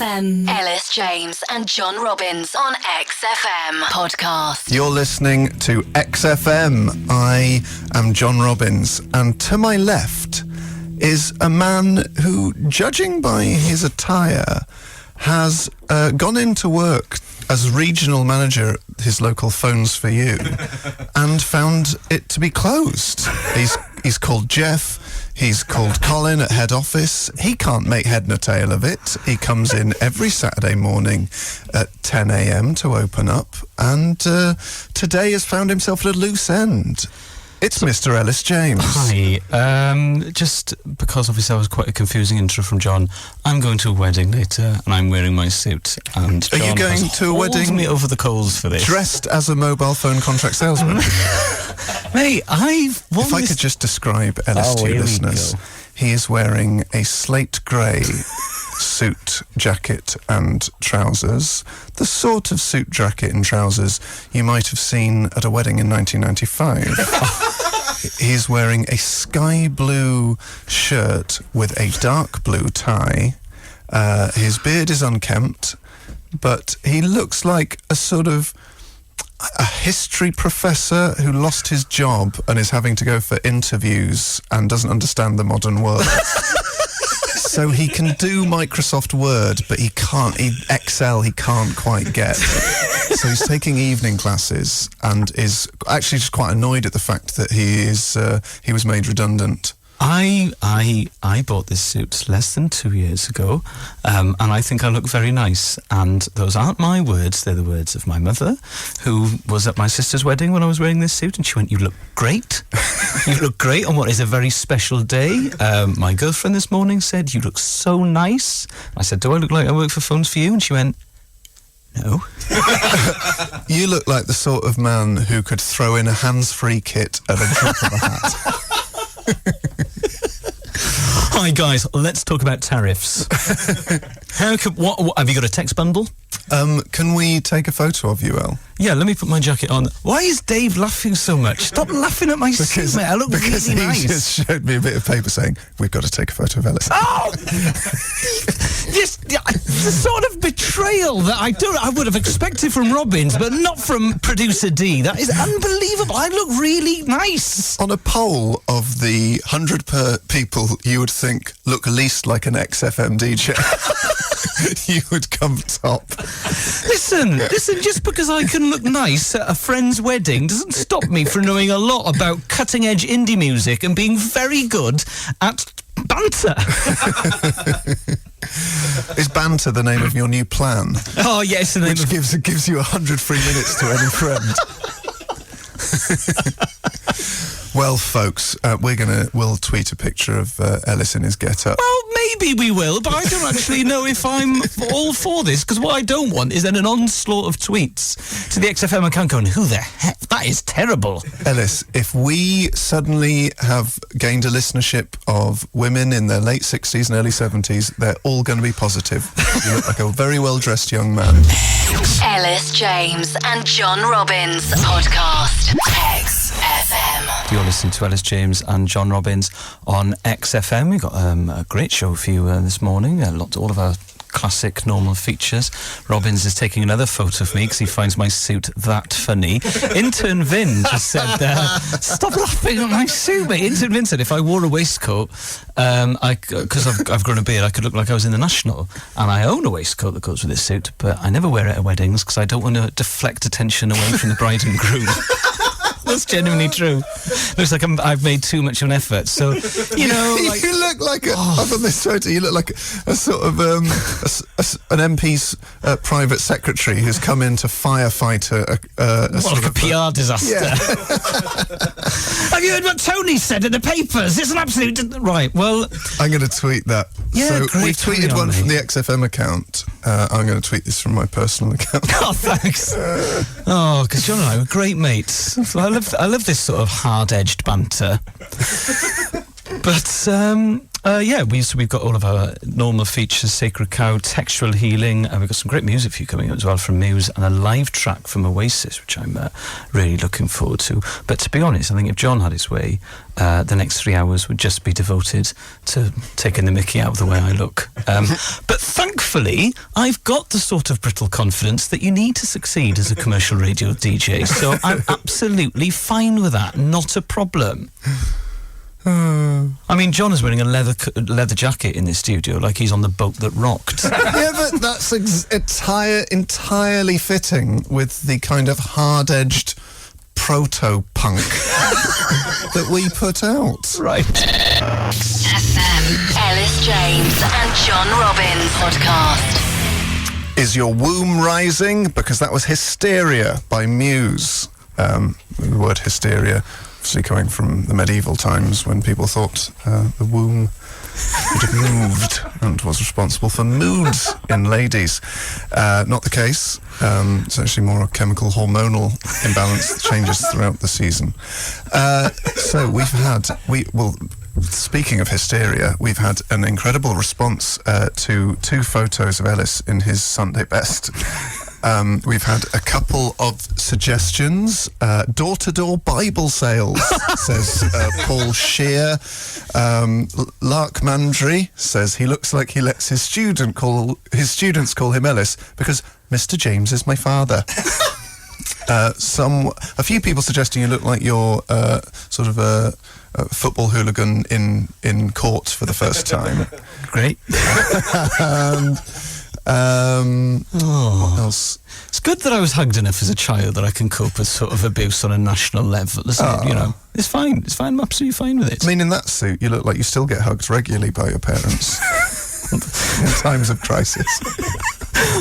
XFM. Elis James and John Robbins on XFM podcast. You're listening to XFM. I am John Robbins, and to my left is a man who, judging by his attire, has gone into work as regional manager at his local Phones for You and found it to be closed. He's called Jeff. He's called Colin at head office. He can't make head nor tail of it. He comes in every Saturday morning at 10 a.m. to open up, and today has found himself at a loose end. It's Mr. Elis James. Hi. Just because obviously I was quite a confusing intro from John, I'm going to a wedding later and I'm wearing my suit. And John Are you going to a wedding me over the coals for this? Dressed as a mobile phone contract salesman? Mate, If I could just describe Elis to you listeners, he is wearing a slate grey suit, jacket and trousers. The sort of suit, jacket and trousers you might have seen at a wedding in 1995. He's wearing a sky blue shirt with a dark blue tie. His beard is unkempt, but he looks like a sort of a history professor who lost his job and is having to go for interviews and doesn't understand the modern world. So he can do Microsoft Word, but Excel he can't quite get. So he's taking evening classes and is actually just quite annoyed at the fact that he was made redundant. I bought this suit less than 2 years ago, and I think I look very nice. And those aren't my words, they're the words of my mother, who was at my sister's wedding when I was wearing this suit, and she went, "You look great. You look great on what is a very special day." My girlfriend this morning said, "You look so nice." I said, "Do I look like I work for Phones for You?" And she went, "No." You look like the sort of man who could throw in a hands-free kit at a drop of a hat. Hi guys, let's talk about tariffs. What have you got, a text bundle? Can we take a photo of you, El? Yeah, let me put my jacket on. Why is Dave laughing so much? Stop laughing at my suit, mate. I look really nice. Because he just showed me a bit of paper saying, "We've got to take a photo of Elis." Oh! The sort of betrayal that I would have expected from Robbins, but not from producer D. That is unbelievable. I look really nice. On a poll of the 100 people you would think look least like an XFM DJ, you would come top. Listen, just because I can look nice at a friend's wedding doesn't stop me from knowing a lot about cutting-edge indie music and being very good at banter. Is banter the name of your new plan? Oh, yes, the name which gives you 100 free minutes to any friend. Well, folks, we'll tweet a picture of Elis in his get-up. Well, maybe we will, but I don't actually know if I'm all for this, because what I don't want is then an onslaught of tweets to the XFM account going, "Who the heck? That is terrible." Elis, if we suddenly have gained a listenership of women in their late 60s and early 70s, they're all going to be positive. You look like a very well-dressed young man. Elis James and John Robbins podcast. XFM. You're listening to Elis James and John Robbins on XFM. We've got a great show for you this morning. All of our classic normal features. Robbins is taking another photo of me because he finds my suit that funny. Intern Vin just said, "Stop laughing at my suit, mate." Intern Vin said if I wore a waistcoat, because I've grown a beard, I could look like I was in the National. And I own a waistcoat that goes with this suit, but I never wear it at weddings because I don't want to deflect attention away from the bride and groom. That's genuinely true. Looks like I've made too much of an effort. So, you know... Like, you look like up on this photo, you look like a sort of an MP's private secretary who's come in to firefight a PR disaster. Yeah. Have you heard what Tony said in the papers? It's an absolute... Right, well... I'm going to tweet that. Yeah, so great. we've tweeted one from the XFM account. I'm going to tweet this from my personal account. Oh, thanks. Because John and I were great mates. So I love this sort of hard-edged banter. But We've got all of our normal features, Sacred Cow, Textual Healing, and we've got some great music for you coming up as well from Muse, and a live track from Oasis, which I'm really looking forward to. But to be honest, I think if John had his way, the next 3 hours would just be devoted to taking the mickey out of the way I look. But thankfully, I've got the sort of brittle confidence that you need to succeed as a commercial radio DJ, so I'm absolutely fine with that, not a problem. I mean, John is wearing a leather jacket in this studio, like he's on the boat that rocked. Yeah, but that's entirely fitting with the kind of hard-edged proto-punk that we put out. Right. FM, Elis James and John Robbins podcast. Is your womb rising? Because that was Hysteria by Muse. The word hysteria obviously coming from the medieval times when people thought the womb had moved and was responsible for moods in ladies. Not the case. It's actually more a chemical hormonal imbalance that changes throughout the season. So speaking of hysteria, we've had an incredible response to 2 photos of Elis in his Sunday best. We've had a couple of suggestions. Door-to-door Bible sales, says Paul Shear. Lark Mandry says he looks like he lets his students call him Elis because Mr. James is my father. A few people suggesting you look like you're sort of a football hooligan in court for the first time. Great. What else? It's good that I was hugged enough as a child that I can cope with sort of abuse on a national level, isn't it? You know, it's fine. I'm absolutely fine with it. I mean, in that suit, you look like you still get hugged regularly by your parents in times of crisis.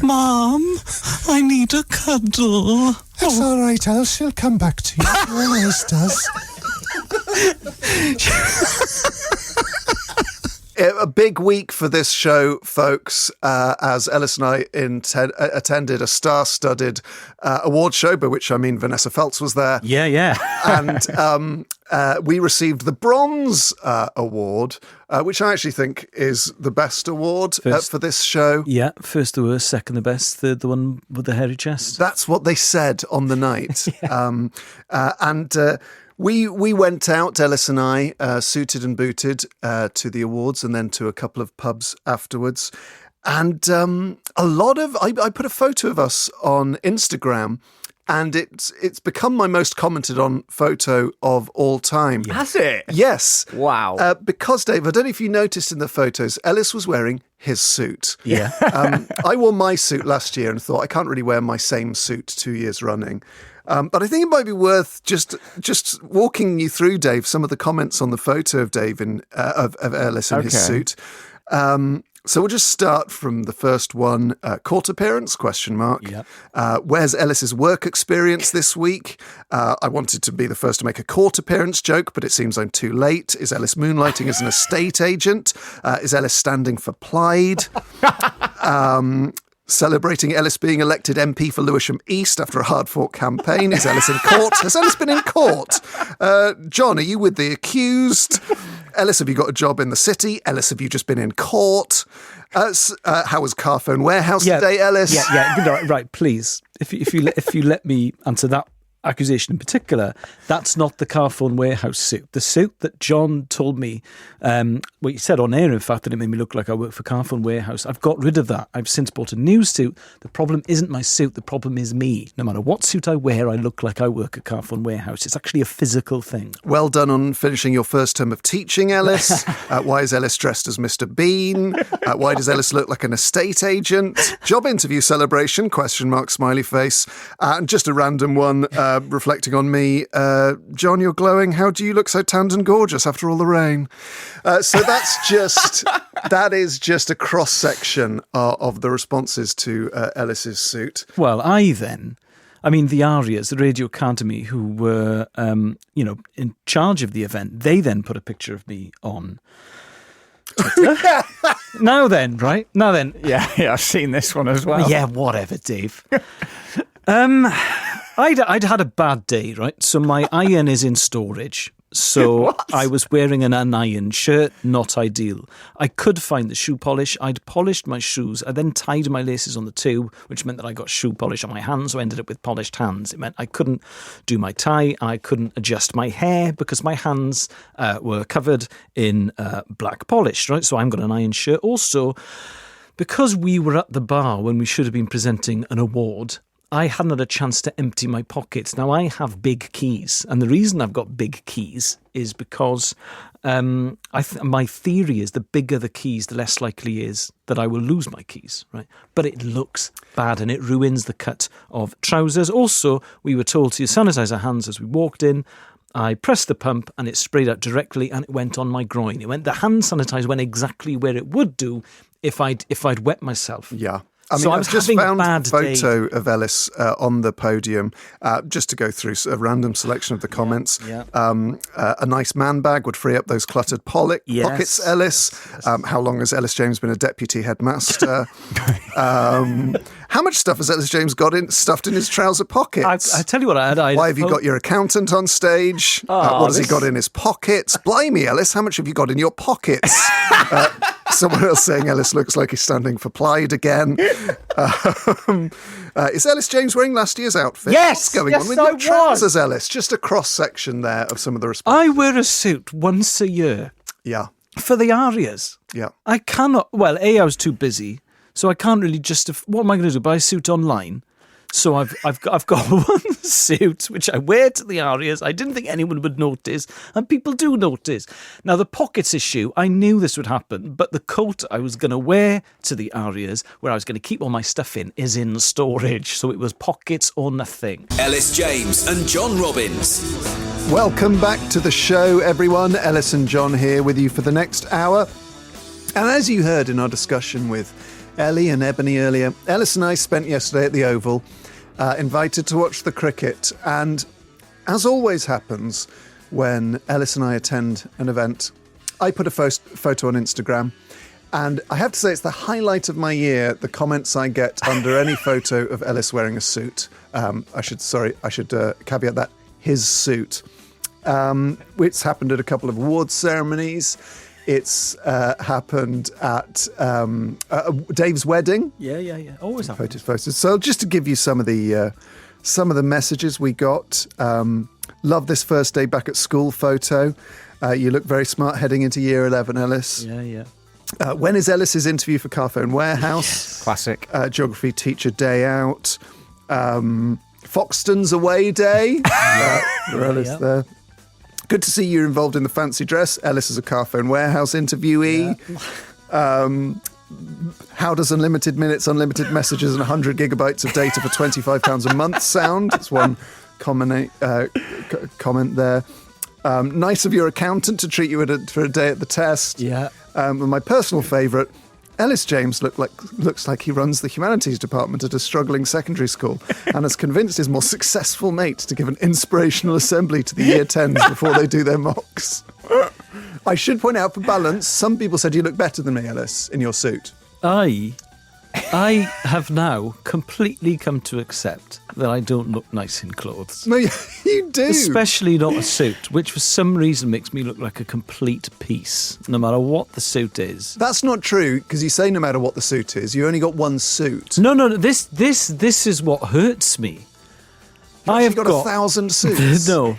Mom, I need a cuddle. It's all right, Alice. She'll come back to you. She always does. A big week for this show, folks, as Elis and I attended a star-studded award show, by which I mean Vanessa Feltz was there. Yeah. And we received the Bronze Award, which I actually think is the best award for this show. Yeah, first the worst, second the best, third the one with the hairy chest. That's what they said on the night. Yeah. We went out, Elis and I, suited and booted to the awards and then to a couple of pubs afterwards. And I put a photo of us on Instagram, and it's become my most commented on photo of all time. Has it? Yes. Wow. Because, Dave, I don't know if you noticed in the photos, Elis was wearing his suit. Yeah. I wore my suit last year and thought I can't really wear my same suit 2 years running. But I think it might be worth just walking you through, Dave, some of the comments on the photo of Dave of Elis in his suit. So we'll just start from the first one. Court appearance, ? Yep. Where's Elis's work experience this week? I wanted to be the first to make a court appearance joke, but it seems I'm too late. Is Elis moonlighting as an estate agent? Is Elis standing for Plaid? Celebrating Elis being elected MP for Lewisham East after a hard-fought campaign. Is Elis in court? Has Elis been in court? John, are you with the accused? Elis, have you got a job in the city? Elis, have you just been in court? How was Carphone Warehouse today, Elis? Yeah. Right, please. If you let me answer that accusation in particular, that's not the Carphone Warehouse suit. The suit that John told me, he said on air, in fact, that it made me look like I work for Carphone Warehouse. I've got rid of that. I've since bought a new suit. The problem isn't my suit. The problem is me. No matter what suit I wear, I look like I work at Carphone Warehouse. It's actually a physical thing. Well done on finishing your first term of teaching, Elis. Why is Elis dressed as Mr. Bean? Why does Elis look like an estate agent? Job interview celebration, ? Smiley face. And just a random one, reflecting on me. John, you're glowing. How do you look so tanned and gorgeous after all the rain? So that is just a cross-section of the responses to Elis's suit. Well, the ARIAS, the Radio Academy, who were, in charge of the event, they then put a picture of me on Twitter. Now then. Yeah, I've seen this one as well. Yeah, whatever, Dave. I'd had a bad day, right? So my iron is in storage. So I was wearing an unironed shirt, not ideal. I could find the shoe polish. I'd polished my shoes. I then tied my laces on the tube, which meant that I got shoe polish on my hands, so I ended up with polished hands. It meant I couldn't do my tie. I couldn't adjust my hair because my hands were covered in black polish, right? So I've got an ironed shirt. Also, because we were at the bar when we should have been presenting an award, I hadn't had a chance to empty my pockets. Now, I have big keys, and the reason I've got big keys is because my theory is the bigger the keys, the less likely is that I will lose my keys, right? But it looks bad, and it ruins the cut of trousers. Also, we were told to sanitize our hands as we walked in. I pressed the pump, and it sprayed out directly, and it went on my groin. The hand sanitizer went exactly where it would do if I'd wet myself. Yeah. I mean, So I I've was just having a found a bad photo of Elis on the podium, just to go through a random selection of the comments. Yeah. A nice man bag would free up those cluttered pockets, Yes. Elis. How long has Elis James been a deputy headmaster? How much stuff has Elis James got stuffed in his trouser pockets? I tell you what, Why have you got your accountant on stage? What has he got in his pockets? Blimey, Elis, how much have you got in your pockets? Someone else saying Elis looks like he's standing for Plaid again. Is Elis James wearing last year's outfit? Yes, What's going yes, on with I your was. trousers, Elis? Just a cross-section there of some of the response. I wear a suit once a year Yeah, for the ARIAS. yeah. I cannot. Well, I was too busy, so I can't really what am I going to do? Buy a suit online? So I've got one suit which I wear to the ARIAS. I didn't think anyone would notice, and people do notice. Now the pockets issue, I knew this would happen, but the coat I was going to wear to the ARIAS, where I was going to keep all my stuff in, is in storage. So it was pockets or nothing. Elis James and John Robbins. Welcome back to the show, everyone. Elis and John here with you for the next hour. And as you heard in our discussion with Ellie and Ebony earlier, Elis and I spent yesterday at the Oval, invited to watch the cricket. And as always happens when Elis and I attend an event, I put a photo on Instagram. And I have to say, it's the highlight of my year, the comments I get under any photo of Elis wearing a suit. I should caveat that, his suit. It's happened at a couple of awards ceremonies. It's happened at Dave's wedding. Yeah. Always happens. Photos. So just to give you some of the messages we got. Love this first day back at school photo. You look very smart heading into year 11, Elis. Yeah. When is Elis's interview for Carphone Warehouse? Yes. Classic. Geography teacher day out. Foxton's away day. For Elis there. Good to see you're involved in the fancy dress. Elis is a Carphone Warehouse interviewee. Yeah. How does unlimited minutes, unlimited messages and 100 gigabytes of data for £25 a month sound? That's one comment there. Nice of your accountant to treat you for a day at the test. Yeah. And my personal favourite, Elis James looks like he runs the humanities department at a struggling secondary school and has convinced his more successful mate to give an inspirational assembly to the year 10s before they do their mocks. I should point out, for balance, some people said you look better than me, Elis, in your suit. I have now completely come to accept that I don't look nice in clothes. No, you do. Especially not a suit, which for some reason makes me look like a complete piece, no matter what the suit is. That's not true, because you say no matter what the suit is, you only got one suit. No, this is what hurts me. I have got 1,000 suits. No,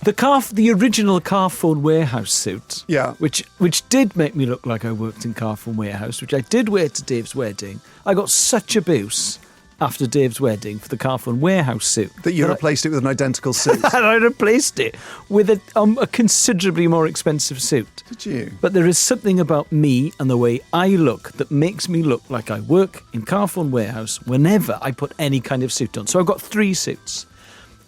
the original Carphone Warehouse suit. Yeah. Which did make me look like I worked in Carphone Warehouse, which I did wear to Dave's wedding. I got such abuse after Dave's wedding for the Carphone Warehouse suit That you replaced it with an identical suit. and I replaced it with a considerably more expensive suit. Did you? But there is something about me and the way I look that makes me look like I work in Carphone Warehouse whenever I put any kind of suit on. So I've got 3 suits.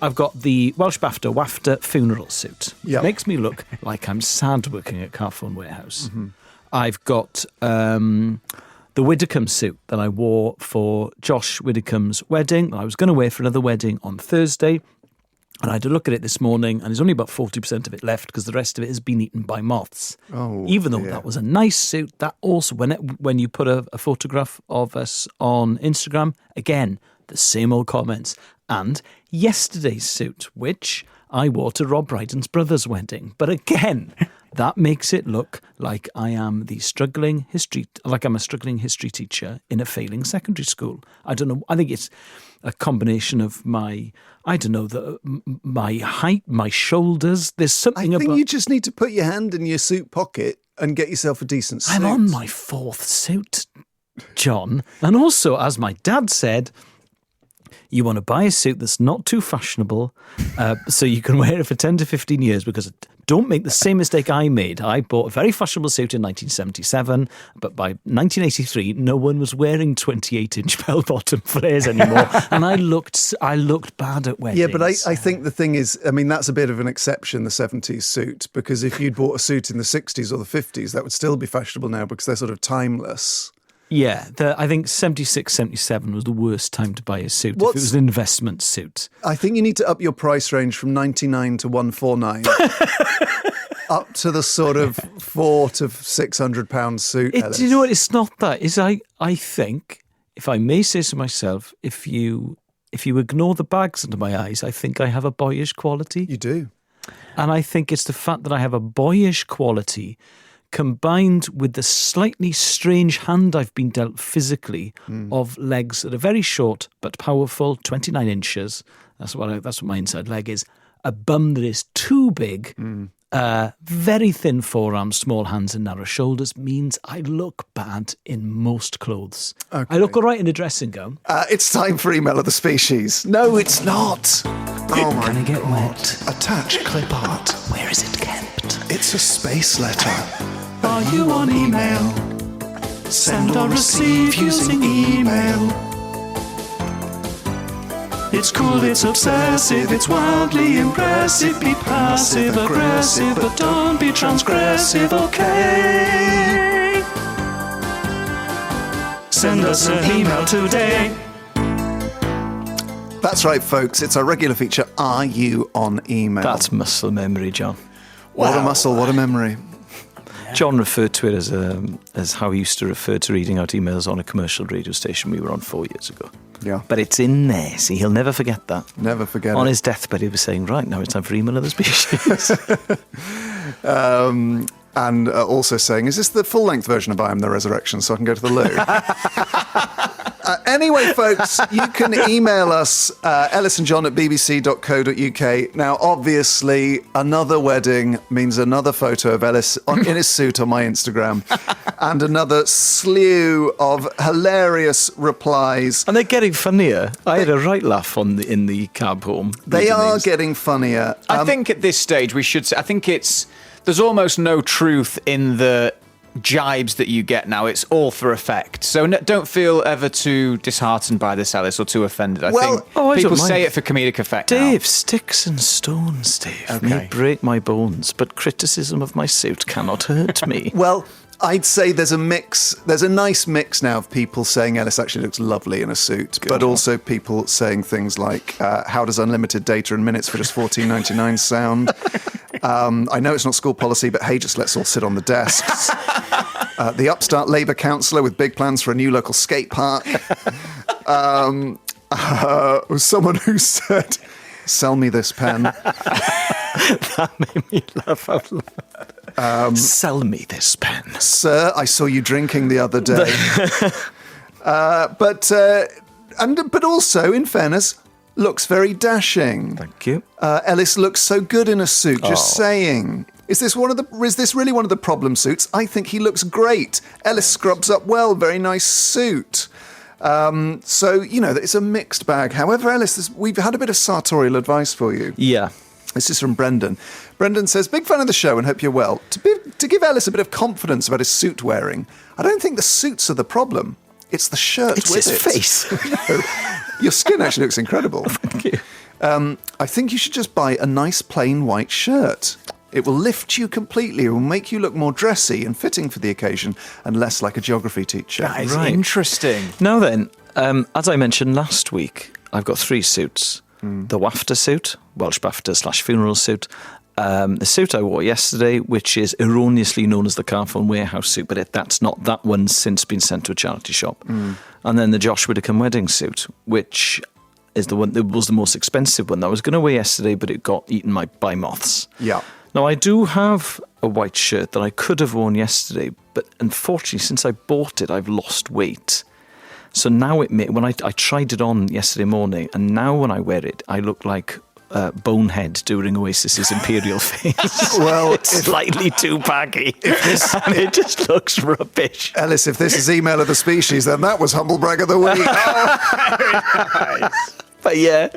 I've got the Welsh BAFTA wafter funeral suit. Yep. Makes me look like I'm sad working at Carphone Warehouse. Mm-hmm. I've got the Widdicombe suit that I wore for Josh Widdicombe's wedding. I was going to wear for another wedding on Thursday. And I had to look at it this morning, and there's only about 40% of it left because the rest of it has been eaten by moths. Oh, even though dear. that was a nice suit, that also, when you put a photograph of us on Instagram, again, the same old comments. And yesterday's suit, which I wore to Rob Brydon's brother's wedding. But again, that makes it look like I'm a struggling history teacher in a failing secondary school. I don't know. I think it's a combination of my height, my shoulders. There's something about... I think you just need to put your hand in your suit pocket and get yourself a decent suit. I'm on my 4th suit, John. And also, as my dad said, you want to buy a suit that's not too fashionable so you can wear it for 10 to 15 years, because don't make the same mistake I made. I bought a very fashionable suit in 1977, but by 1983, no one was wearing 28-inch bell-bottom flares anymore, and I looked bad at weddings. Yeah, but I think the thing is, I mean, that's a bit of an exception, the 70s suit, because if you'd bought a suit in the 60s or the 50s, that would still be fashionable now because they're sort of timeless. Yeah, I think 76, 77 was the worst time to buy a suit if it was an investment suit. I think you need to up your price range from 99 to 149 up to the sort of £400 to £600 suit. Do you know what? It's not that. I think, if I may say so myself, if you ignore the bags under my eyes, I think I have a boyish quality. You do. And I think it's the fact that I have a boyish quality combined with the slightly strange hand I've been dealt physically of legs that are very short but powerful, 29 inches. That's what my inside leg is. A bum that is too big, very thin forearms, small hands and narrow shoulders means I look bad in most clothes. Okay. I look all right in a dressing gown. It's time for Email of the Species. No, it's not. Oh my Can I get wet? Attach clip art. Where is it kept? It's a space letter. Are you on email? Send or receive using email. It's cool, it's obsessive, it's wildly impressive. Be passive aggressive, but don't be transgressive, okay? Send us an email today. That's right, folks. It's our regular feature, Are You on Email? That's muscle memory, John. What a muscle, what a memory. John referred to it as how he used to refer to reading out emails on a commercial radio station we were on 4 years ago. Yeah. But it's in there, see, he'll never forget that. Never forget it. On his deathbed, he was saying, right, now it's time for Email of the Species. And also saying, is this the full-length version of I Am the Resurrection so I can go to the loo? Anyway, folks, you can email us, ellisandjohn@bbc.co.uk. Now, obviously, another wedding means another photo of Elis in his suit on my Instagram and another slew of hilarious replies. And they're getting funnier. I had a right laugh in the cab home. They are getting funnier. I think at this stage we should say, there's almost no truth in the jibes that you get now. It's all for effect. So don't feel ever too disheartened by this, Elis, or too offended. I think people say it for comedic effect Dave, now. sticks and stones, Dave, Okay. may break my bones, but criticism of my suit cannot hurt me. Well, I'd say there's a nice mix now of people saying Elis actually looks lovely in a suit, but also people saying things like, how does unlimited data and minutes for just $14.99 sound? I know it's not school policy, but hey, just let's all sit on the desks. The upstart Labour councillor with big plans for a new local skate park. Someone who said, sell me this pen. That made me laugh out loud. Sell me this pen. Sir, I saw you drinking the other day. But also, in fairness, looks very dashing. Thank you. Elis looks so good in a suit, just saying. Is this really one of the problem suits? I think he looks great. Elis scrubs up well, very nice suit. So, it's a mixed bag. However, Elis, we've had a bit of sartorial advice for you. Yeah. This is from Brendan. Brendan says, big fan of the show and hope you're well. To give Elis a bit of confidence about his suit wearing, I don't think the suits are the problem. It's the shirt It's with his it. face. Your skin actually looks incredible. Thank you. I think you should just buy a nice plain white shirt. It will lift you completely. It will make you look more dressy and fitting for the occasion and less like a geography teacher. That is interesting. Now then, as I mentioned last week, I've got 3 suits. The wafter suit, Welsh BAFTA / funeral suit. The suit I wore yesterday, which is erroneously known as the Carphone Warehouse suit, but that's not. That one's since been sent to a charity shop. And then the Josh Widdicombe wedding suit, which is the one that was the most expensive one. I was going to wear yesterday, but it got eaten by moths. Yeah. Now, I do have a white shirt that I could have worn yesterday, but unfortunately, since I bought it, I've lost weight. So now when I tried it on yesterday morning, and now when I wear it, I look like Bonehead during Oasis's Imperial phase. Well, it's slightly too baggy, and it just looks rubbish. Ellis, if this is email of the species, then that was Humblebrag of the week. But yeah,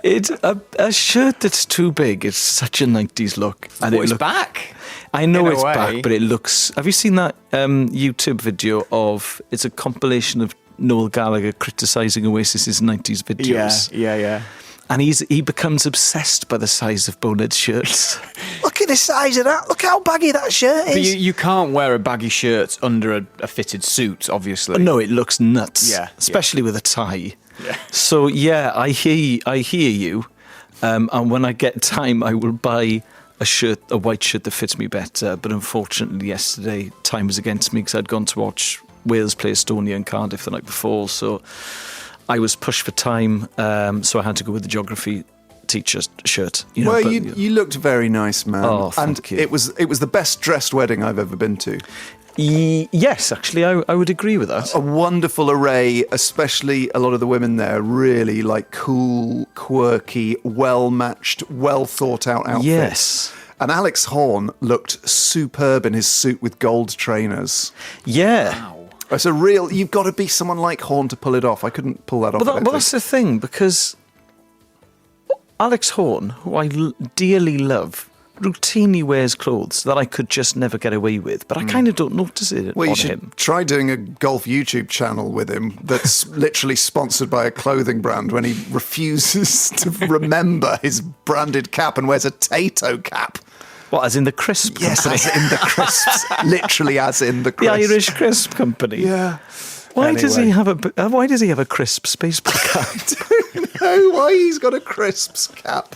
it's a shirt that's too big. It's such a 90s look. And it's back. I know in a it's way. back, but it looks... Have you seen that YouTube video of... It's a compilation of Noel Gallagher criticising Oasis's 90s videos. Yeah. And he becomes obsessed by the size of Bonehead's shirts. Look at the size of that. Look how baggy that shirt is. But you can't wear a baggy shirt under a fitted suit, obviously. No, it looks nuts. Yeah. Especially with a tie. Yeah. So, yeah, I hear you. And when I get time, I will buy a white shirt that fits me better. But unfortunately, yesterday, time was against me because I'd gone to watch Wales play Estonia in Cardiff the night before. So I was pushed for time. So I had to go with the geography teacher's shirt. You looked very nice, man. Oh, thank you. It was the best dressed wedding I've ever been to. Yes, actually, I would agree with that. A wonderful array, especially a lot of the women there, really like cool, quirky, well-matched, well-thought-out outfits. Yes. And Alex Horne looked superb in his suit with gold trainers. Yeah. Wow. It's you've got to be someone like Horne to pull it off. I couldn't pull that off. Well, that's the thing, because Alex Horne, who I dearly love, routinely wears clothes that I could just never get away with, but I kind of don't notice it Well, on you should him. try doing a golf YouTube channel with him that's literally sponsored by a clothing brand when he refuses to remember his branded cap and wears a Tato cap. What, as in the crisp Yes, company? as in the crisps. Literally as in the The crisps. Irish crisp company. Yeah. Why does he Anyway. have a crisp baseball cap? I don't know why he's got a crisps cap.